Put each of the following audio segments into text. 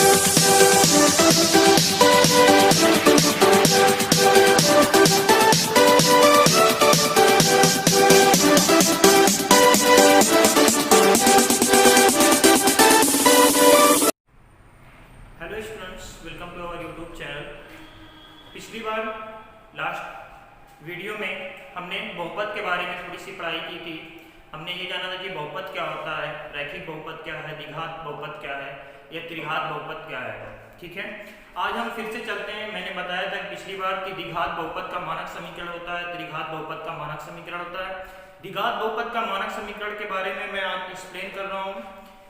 Hello students, welcome to our YouTube channel. पिछली बार last video में हमने बहुपद के बारे में थोड़ी सी पढ़ाई की थी। हमने ये जाना था कि बहुपद क्या होता है, रैखिक बहुपद क्या है, द्विघात बहुपद क्या है या त्रिघात बहुपद क्या है। ठीक है, आज हम फिर से चलते हैं। मैंने बताया था पिछली बार कि द्विघात बहुपद का मानक समीकरण होता है, त्रिघात बहुपद का मानक समीकरण होता है। द्विघात बहुपद का मानक समीकरण के बारे में मैं आज एक्सप्लेन कर रहा हूँ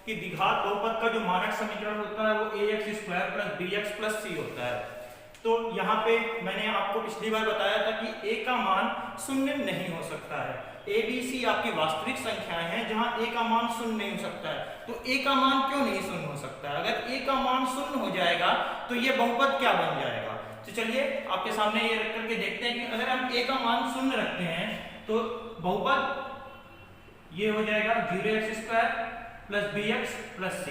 कि द्विघात बहुपद का जो मानक समीकरण होता है वो ax² + bx + c होता है। तो यहाँ पे मैंने आपको पिछली बार बताया था कि a का मान शून्य नहीं हो सकता है। a, b, c आपकी वास्तविक संख्याएं हैं जहां a का मान शून्य नहीं हो सकता है। तो a का मान क्यों नहीं शून्य हो सकता है? अगर a का मान शून्य हो जाएगा तो ये बहुपद क्या बन जाएगा? तो चलिए आपके सामने ये रख करके देखते हैं कि अगर हम a का मान शून्य रखते हैं तो बहुपद ये हो जाएगा 0x² + bx + c।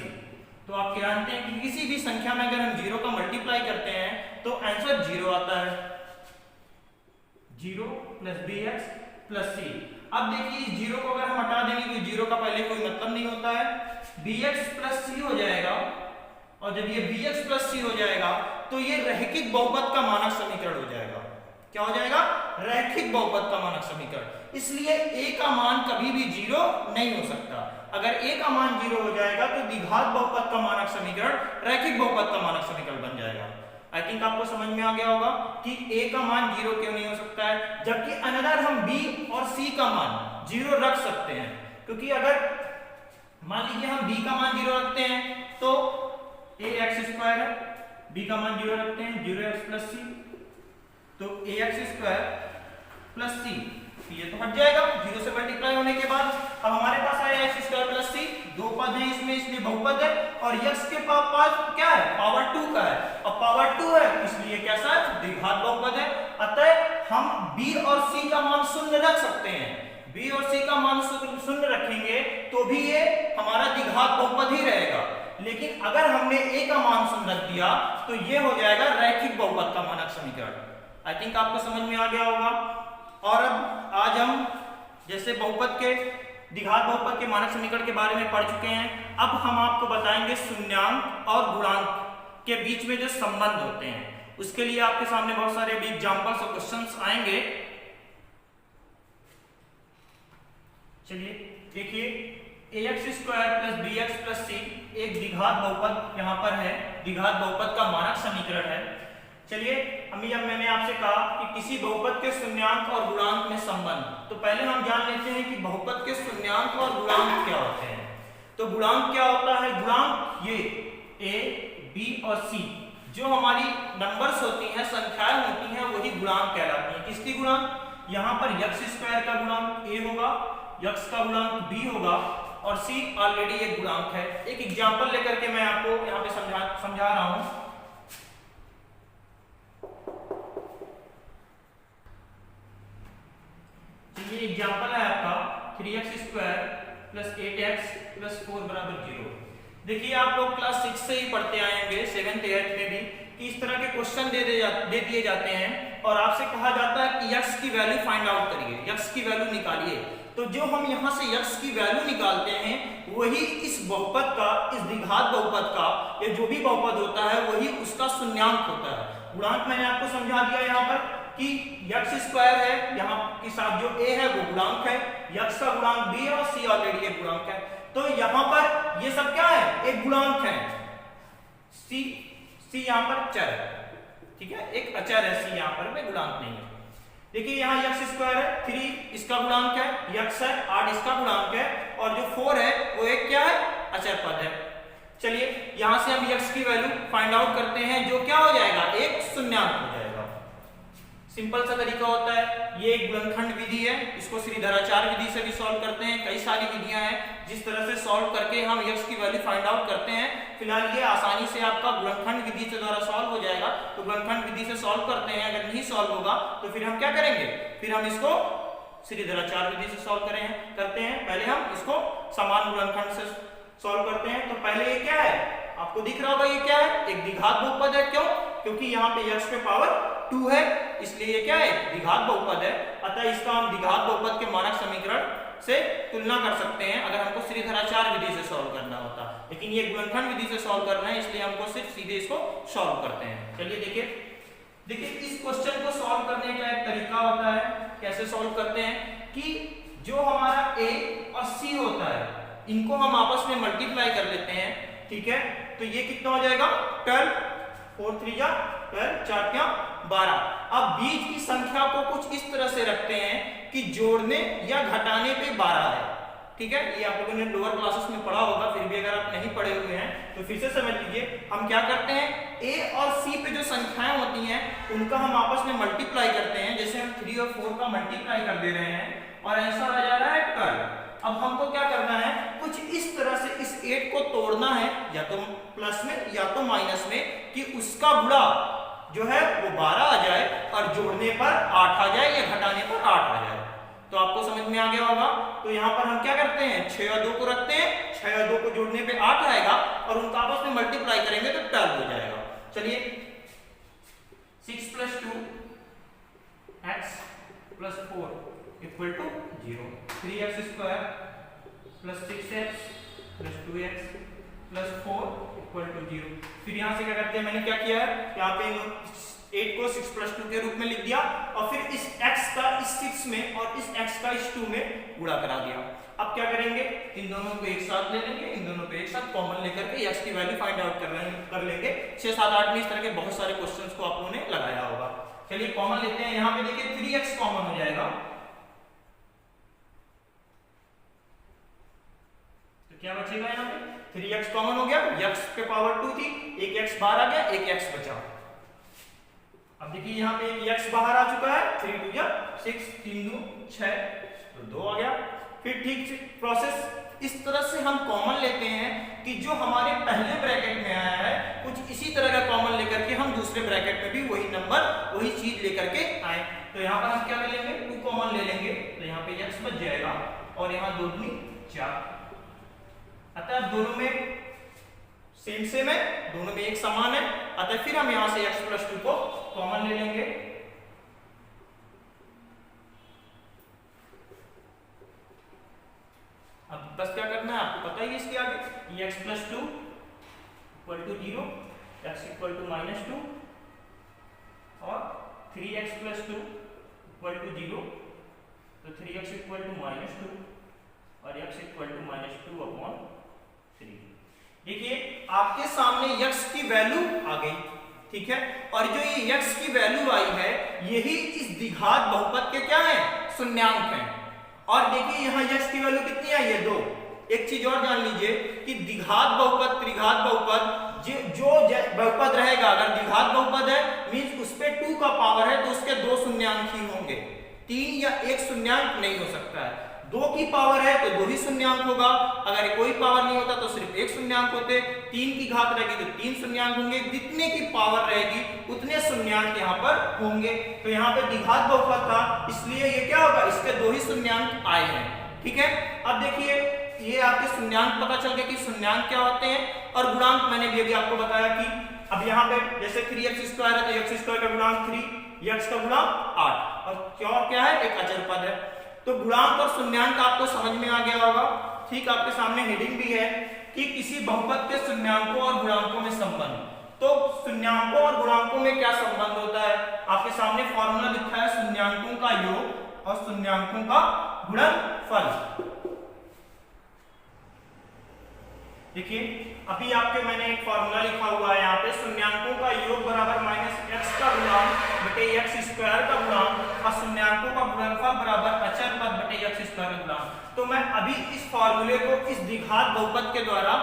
तो आप जानते हैं कि किसी भी संख्या में अगर हम 0 का मल्टीप्लाई करते हैं तो आंसर 0 आता है। 0 + bx + c। अब देखिए इस 0 को अगर हम हटा देंगे तो 0 का पहले कोई मतलब नहीं होता है, bx + c हो जाएगा। और जब ये bx + c हो जाएगा तो ये रैखिक बहुपद का मानक समीकरण हो जाएगा। क्या हो जाएगा? रैखिक बहुपद का मानक समीकरण। इसलिए a का मान कभी भी 0 नहीं हो सकता। अगर a का मान 0 हो जाएगा तो द्विघात बहुपद का मानक समीकरण रैखिक बहुपद का मानक समीकरण बन जाएगा। आई थिंक आपको समझ में आ गया होगा कि a का मान 0 क्यों नहीं हो सकता है, जबकि अनदर हम b और c का मान 0 रख सकते हैं। क्योंकि अगर मान लीजिए हम b का मान 0 रखते हैं तो ax² है, b का मान 0 रखते हैं 0x + c, तो ax² + c ये तो हट जाएगा 0 से मल्टीप्लाई होने के बाद। अब हमारे पास आया x² + c, दो पद हैं इसमें इसलिए बहुपद है, और x के पास क्या है? पावर 2 का है, और पावर 2 है इसलिए कैसा है? द्विघात बहुपद है। अतः हम b और c का मान शून्य रख सकते हैं। b और c का मान शून्य रखेंगे तो भी ये हमारा द्विघात बहुपद ही रहेगा। लेकिन अगर हमने a का मान शून्य रख दिया तो ये हो जाएगा रैखिक बहुपद का मानक समीकरण। आई थिंक आपको समझ में आ गया होगा। और अब आज हम जैसे बहुपद के द्विघात बहुपद के मानक समीकरण के बारे में पढ़ चुके हैं, अब हम आपको बताएंगे शून्यांक और गुणांक के बीच में जो संबंध होते हैं। उसके लिए आपके सामने बहुत सारे भी एग्जांपल्स और क्वेश्चंस आएंगे। चलिए देखिए, ax² + bx + c एक द्विघात बहुपद यहाँ पर है, द्विघात बहुपद का मानक समीकरण है। चलिए अभी जब मैंने आपसे कहा कि किसी बहुपद के शून्यांक और गुणांक में संबंध, तो पहले हम जान लेते हैं कि बहुपद के शून्यांक और गुणांक क्या होते हैं। तो गुणांक क्या होता है? गुणांक ये a, b और c जो हमारी नंबर्स होती हैं, संख्याएं होती हैं, वही गुणांक कहलाती हैं। किसकी गुणांक? यहाँ पर x² का गुणांक a होगा, x का गुणांक b होगा और c ऑलरेडी एक गुणांक है। एक एग्जाम्पल लेकर के मैं आपको यहाँ पे समझा रहा हूं। ये एग्जांपल है आपका 3x² + 8x + 4 = 0। देखिए आप लोग क्लास 6 से ही पढ़ते आएंगे, 7th 8th में भी, कि इस तरह के क्वेश्चन दे दिए जाते हैं और आपसे कहा जाता है कि x की वैल्यू फाइंड आउट करिए, x की वैल्यू निकालिए। तो जो हम यहाँ से x की वैल्यू निकालते हैं वही इस बहुपद का, इस द्विघात बहुपद का, या जो भी बहुपद होता है वही उसका शून्यांक होता है। गुणांक मैंने आपको समझा दिया यहाँ पर कि x² है, यहाँ के साथ जो a है वो गुणांक है, x का गुणांक b है और c ऑलरेडी एक गुणांक है। तो यहाँ पर ये सब क्या है? एक गुणांक है। c यहाँ पर चर है, ठीक है, एक अचर है c, यहाँ पर में गुणांक नहीं है। देखिए यहाँ x² है, 3 इसका गुणांक है, x है, 8 इसका गुणांक है, और जो 4 है वो एक क्या है? अचर पद है। चलिए यहां से हम x की वैल्यू फाइंड आउट करते हैं, जो क्या हो जाएगा? एक शून्यांक हो जाएगा। सिंपल सा तरीका होता है, ये एक गुणनखंड विधि है, इसको श्रीधराचार्य विधि से भी सॉल्व करते हैं। कई सारी विधियां हैं जिस तरह से सॉल्व करके हम x की वैल्यू फाइंड आउट करते हैं। फिलहाल ये आसानी से आपका गुणनखंड विधि से द्वारा सॉल्व हो जाएगा। तो गुणनखंड विधि से सॉल्व करते हैं, अगर नहीं सॉल्व होगा तो फिर हम क्या करेंगे? फिर हम इसको श्रीधराचार्य विधि से सॉल्व करते हैं। पहले हम इसको समान गुणनखंड से सॉल्व करते हैं। तो पहले ये क्या है? आपको दिख रहा होगा ये क्या है, एक द्विघात बहुपद है। क्यों? क्योंकि यहाँ पे x पे पावर 2 है, इसलिए ये क्या है, द्विघात बहुपद है। अतः इसका हम द्विघात बहुपद के मानक समीकरण से तुलना कर सकते हैं अगर हमको श्रीधराचार्य विधि से सॉल्व करना होता। लेकिन ये गुणनखंड विधि से सॉल्व कर रहे हैं, इसलिए हमको सिर्फ सीधे इसको सॉल्व करते हैं। चलिए देखिए इस क्वेश्चन को सॉल्व करने का एक तरीका होता है। कैसे सॉल्व करते हैं कि जो हमारा a और c होता है इनको हम आपस में मल्टीप्लाई कर लेते हैं, ठीक है। तो ये कितना हो जाएगा 12, 4 3 जा 12, 4 क्या 12। अब बीच की संख्या को कुछ इस तरह से रखते हैं कि जोड़ने या घटाने पे 12 है, ठीक है। ये आप लोगों ने लोअर क्लासेस में पढ़ा होगा, फिर भी अगर आप नहीं पढ़े हुए हैं तो फिर से समझ लीजिए। हम क्या करते हैं, a और c पे जो संख्याएं होती हैं उनका हम आपस में मल्टीप्लाई करते हैं। जैसे हम 3 और 4 का मल्टीप्लाई कर दे रहे हैं और आंसर आ जा रहा है 12। अब हमको क्या करना है, कुछ इस तरह से इस 8 को तोड़ना है, या तो प्लस में या तो माइनस में, कि उसका गुणा जो है वो 12 आ जाए और जोड़ने पर 8 आ जाए या घटाने पर 8 आ जाए। तो आपको समझ में आ गया होगा। तो यहाँ पर हम क्या करते हैं, 6 और 2 को रखते हैं, 6 और 2 को जोड़ने पे 8 आएगा और उनका आपस में मल्टीप्लाई करेंगे तो 12 हो जाएगा। चलिए 6 + 2 x + 4 = 0, 3x² + 6x + 2x + 4 = 0। फिर यहाँ से क्या करते हैं, मैंने क्या किया है, यहाँ पे 8 को 6 + 2 के रूप में लिख दिया और फिर इस x का इस 6 में और इस x का इस 2 में गुणा करा दिया। अब क्या करेंगे, इन दोनों को एक साथ ले लेंगे, इन दोनों को एक साथ कॉमन लेकर के x की वैल्यू फाइंड आउट कर लेंगे। 6 7 8 में इस तरह के बहुत सारे क्वेश्चंस को आप लोगों ने लगाया होगा। चलिए कॉमन लेते हैं। यहाँ पे देखिए 3x कॉमन हो जाएगा, तो क्या बचेगा, यहाँ पे 3x कॉमन हो गया, x पे पावर 2 थी, एक x बाहर आ गया, एक x बचा। अब देखिए यहाँ पे एक x बाहर आ चुका है, 3 2 जा 6, 3 2 6, तो 2 आ गया। फिर ठीक से प्रोसेस इस तरह से हम कॉमन लेते हैं कि जो हमारे पहले ब्रैकेट में आया है कुछ इसी तरह का कॉमन लेकर के हम दूसरे ब्रैकेट में भी वही नंबर वही चीज लेकर के आए। तो यहाँ पर हम क्या ले लेंगे, 2 कॉमन ले लेंगे, तो यहाँ पे x बच जाएगा और यहाँ 2 दूनी 4। अतः दोनों में सेम है, दोनों में एक समान है, अतः फिर हम यहाँ से x + 2 को कॉमन ले लेंगे। अब बस क्या करना है आपको पता ही है इसके आगे, x + 2 = 0, x = -2 और 3x + 2 = 0, तो 3x = -2 और x = -2/3। देखिए आपके सामने x की वैल्यू आ गई, ठीक है। और जो ये x की वैल्यू आई है यही इस द्विघात बहुपद के क्या है, शून्यांक हैं। और देखिए यहाँ x की वैल्यू कितनी आई है, 2। एक चीज और जान लीजिए कि द्विघात बहुपद त्रिघात बहुपद जो बहुपद रहेगा, अगर द्विघात बहुपद है मींस उस पे 2 का पावर है तो उसके 2 शून्यांक ही होंगे, 3 या 1 शून्यांक नहीं हो सकता है। 2 की पावर है तो 2 ही शून्यांक होगा, अगर कोई पावर नहीं होता तो सिर्फ 1 शून्यांक होते, 3 की घात रहेगी तो 3 शून्यांक होंगे, जितने की पावर रहेगी उतने शून्यांक यहाँ पर होंगे। तो यहाँ पे द्विघात बहुपद था इसलिए ये क्या होगा, इसके 2 ही शून्यांक आए हैं, ठीक है। अब देखिए ये आपके शून्यांक पता चल गया कि शून्यांक क्या होते हैं, और गुणांक मैंने भी अभी आपको बताया कि अब यहाँ पे जैसे 3x² है तो x² का गुणांक 3, x का गुणांक 8 और क्या है, एक अचर पद है। तो गुणांक और शून्यांक आपको समझ में आ गया होगा। ठीक, आपके सामने हेडिंग भी है कि किसी बहुपद के शून्यांकों और गुणांकों में संबंध। तो शून्यांकों और गुणांकों में क्या संबंध होता है, आपके सामने फॉर्मूला लिखा है, शून्यांकों का योग और शून्यांकों का गुणनफल। देखिए अभी आपके मैंने एक फॉर्मूला लिखा हुआ है यहाँ पे, शून्यांकों का योग बराबर -x का गुणांक बटे x² का गुणांक और शून्यांकों का गुणनफल बराबर अचर पद बटे x² का गुणांक। तो मैं अभी इस फॉर्मूले को इस द्विघात बहुपद के द्वारा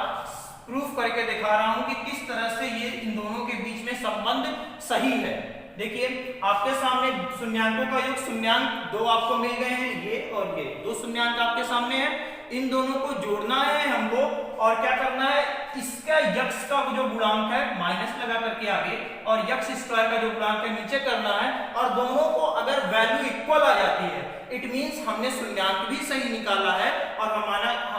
प्रूफ करके दिखा रहा हूं कि किस तरह से ये इन दोनों के बीच में संबंध सही है। देखिए आपके सामने शून्यांकों का योग, शून्यांक 2 आपको मिल गए हैं, ये और ये 2 शून्यांक आपके सामने हैं, इन दोनों को जोड़ना है हमको और क्या करना है, इसका x का जो गुणांक है माइनस लगा करके आगे और x² का जो गुणांक है नीचे करना है, और दोनों को अगर वैल्यू इक्वल आ जाती है इट मींस हमने शून्यांक भी सही निकाला है और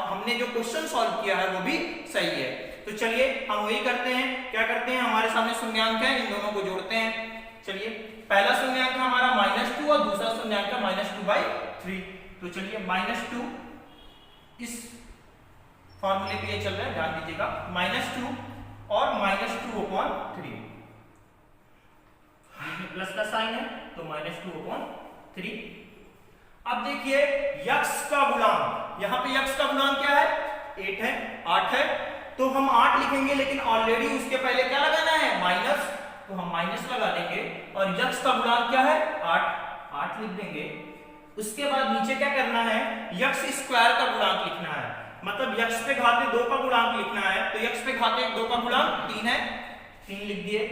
हमने जो क्वेश्चन सॉल्व किया है वो भी सही है। तो चलिए हम वही करते हैं, क्या करते हैं, हमारे सामने शून्यांक है, इन दोनों को जोड़ते हैं। चलिए पहला शून्यांक हमारा -2 और दूसरा शून्यांक -2/3। तो चलिए -2 इस फॉर्मूले पे ये चल रहा है, ध्यान दीजिएगा, -2 और -2/3, प्लस का साइन है तो -2/3। अब देखिए यक्स का गुणांक, यहाँ पे यक्स का गुणांक क्या है, 8 है, तो हम 8 लिखेंगे, लेकिन ऑलरेडी उसके पहले क्या लगाना है, माइनस, तो हम माइनस लगा देंगे, और यक्स का गुणांक क्या है, 8 लिख देंगे। उसके बाद नीचे क्या करना है, यक्स स्क्वायर का गुणांक लिखना है, मतलब यक्स पे घाते 2 का गुणांक लिखना है, तो यक्स पे घाते 2 का गुणांक 3 है, 3 लिख दिए।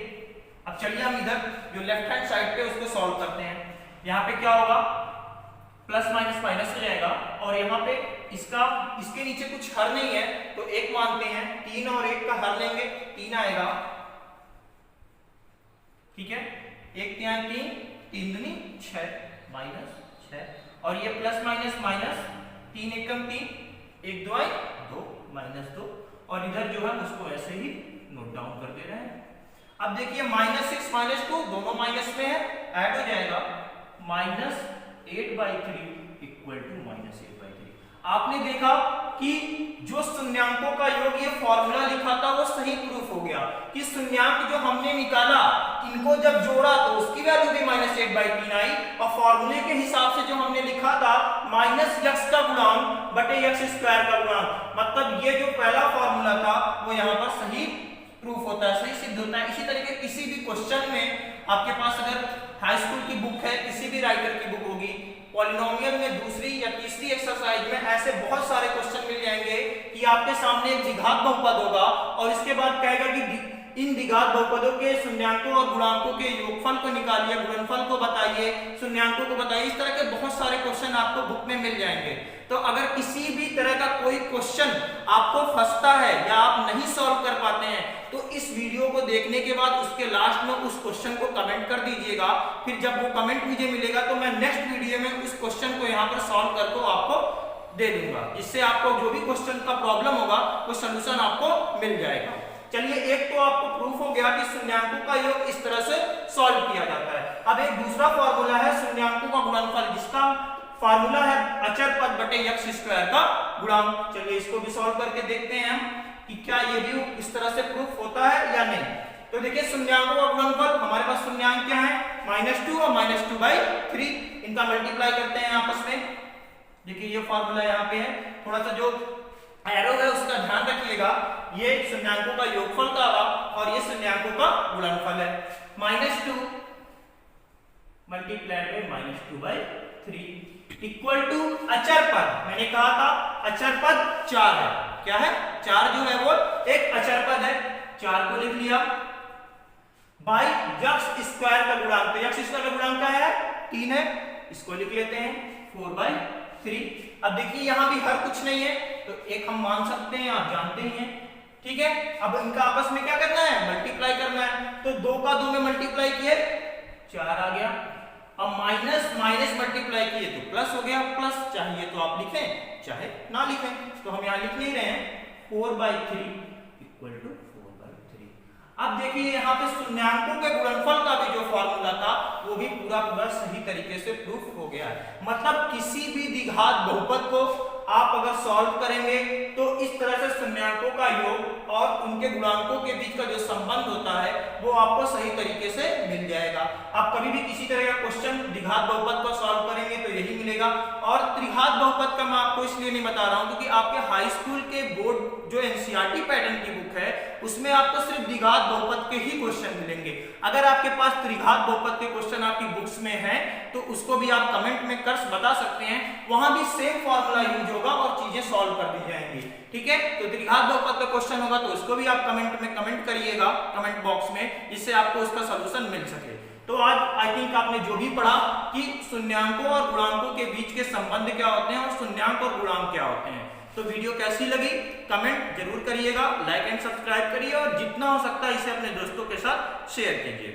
अब चलिए हम इधर जो लेफ्ट हैंड साइड पे उसको सॉल्व करते हैं। यहाँ पे क्या होगा, प्लस माइनस माइनस हो जाएगा, और यहाँ पे इसके नीचे कुछ हर नहीं है, तो 1 मानते हैं, 3 और 1 का हर लेंगे, 3 आएगा, ठीक है, 1 3 3, 3 दूनी 6, -6, और ये प्लस माइनस माइनस, 3 एकम 3, 1 2 2, -2, और इधर जो है उसको ऐसे ही नोट डाउन कर दे रहे हैं। अब देखिए -6 -2 दोनों माइनस में है, ऐड हो जाएगा, -8/3 इक्वल टू -8/3। आपने देखा कि जो शून्यांकों का योग ये फॉर्मूला लिखा था वो सही प्रूफ हो गया कि शून्यांक जो हमने निकाला इनको जब जोड़ा तो उसकी वैल्यू भी -8/3 आई, और फॉर्मूले के हिसाब से जो हमने लिखा था -x का गुणांक बटे x स्क्वायर का गुणांक, मतलब ये जो पहला फॉर्मूला था वो यहाँ पर सही प्रूफ होता है, सही सिद्ध होता है। इसी तरीके किसी भी क्वेश्चन में आपके पास अगर हाई स्कूल की बुक है, किसी भी राइटर की बुक होगी, पॉलिनोमियल में दूसरी या तीसरी एक्सरसाइज में ऐसे बहुत सारे क्वेश्चन मिल जाएंगे कि आपके सामने एक द्विघात बहुपद होगा और इसके बाद कहेगा कि इन द्विघात बहुपदों के शून्यांकों और गुणांकों के योगफल को निकालिए, गुणनफल को बताइए, शून्यांकों को बताइए। इस तरह के बहुत सारे क्वेश्चन आपको बुक में मिल जाएंगे। तो अगर किसी भी तरह का कोई क्वेश्चन आपको फंसता है या आप नहीं सॉल्व कर पाते हैं तो इस वीडियो को देखने के बाद उसके लास्ट में उस क्वेश्चन को कमेंट कर दीजिएगा। फिर जब वो कमेंट मुझे मिलेगा तो मैं नेक्स्ट वीडियो में उस क्वेश्चन को यहाँ पर सॉल्व करके आपको दे दूंगा। इससे आपको जो भी क्वेश्चन का प्रॉब्लम होगा वो सोल्यूशन आपको मिल जाएगा। चलिए, एक तो आपको प्रूफ हो गया कि शून्यांकों का योग इस तरह से सॉल्व किया जाता है। अब एक दूसरा फॉर्मूला है शून्यांकों का गुणनफल, जिसका फॉर्मूला है अचर पद बटे x स्क्वायर का गुणांक। चलिए इसको भी सॉल्व करके देखते हैं हम कि क्या ये भी इस तरह से प्रूफ होता है या नहीं। तो देखिए शून्यांकों का गुणनफल, हमारे पास शून्यांक क्या है, -2 और -2/3, इनका मल्टीप्लाई करते हैं आपस में। देखिए ये फॉर्मूला यहाँ पे है, थोड़ा सा जो एरो है उसका ध्यान रखिएगा, ये शून्यांकों का योगफल का और ये शून्यांकों का गुणनफल है। -2 मल्टीप्लाइड बाय -2/3 इक्वल टू अचर पद। मैंने कहा था अचर पद 4 है। क्या है? 4 जो है वो एक अचर पद है, 4 को लिख लिया बाय x स्क्वायर का गुणांक। तो x स्क्वायर का गुणांक क्या है? 3 है, इसको लिख लेते हैं 4/3। अब देखिए यहां भी हर कुछ नहीं है तो एक हम मान सकते हैं, आप जानते ही हैं, ठीक है। अब इनका आपस में क्या करना है, मल्टीप्लाई करना है। तो 2 का 2 में मल्टीप्लाई किए 4 आ गया। अब माइनस माइनस मल्टीप्लाई किए तो प्लस हो गया, प्लस चाहिए तो आप लिखें चाहे ना लिखें, तो हम यहां लिख नहीं रहे हैं 4/3 इक्वल टू 4/3। अब देखिए यहाँ पे शून्यांकों के गुणनफल का भी जो फॉर्मूला था वो भी पूरा सही तरीके से प्रूफ हो गया है। मतलब किसी भी द्विघात बहुपद को आप अगर सॉल्व करेंगे तो इस तरह से शून्यांकों का योग और उनके गुणांकों के बीच का जो संबंध होता है वो आपको सही तरीके से मिल जाएगा। आप कभी भी किसी तरह का क्वेश्चन द्विघात बहुपद को सॉल्व करेंगे तो यही मिलेगा। और त्रिघात बहुपद का मैं आपको इसलिए नहीं बता रहा हूं क्योंकि आपके हाई स्कूल के बोर्ड जो एनसीईआरटी पैटर्न की बुक है उसमें आपको सिर्फ द्विघात बहुपद के ही क्वेश्चन मिलेंगे। अगर आपके पास त्रिघात बहुपद के क्वेश्चन आपकी बुक्स में है तो उसको भी आप कमेंट में कर बता सकते हैं, वहां भी सेम फॉर्मूला यूज होगा और चीजें सॉल्व कर दी जाएंगी, ठीक है। तो त्रिघात बहुपद का क्वेश्चन होगा तो उसको भी आप कमेंट में कमेंट करिएगा, कमेंट बॉक्स में, जिससे आपको उसका सॉल्यूशन मिल सके। तो आज आई थिंक आपने जो भी पढ़ा कि शून्यांकों और गुणांकों के बीच के संबंध क्या होते हैं और शून्यांक और गुणांक क्या होते हैं। तो वीडियो कैसी लगी कमेंट जरूर करिएगा, लाइक एंड सब्सक्राइब करिए और जितना हो सकता है इसे अपने दोस्तों के साथ शेयर कीजिए।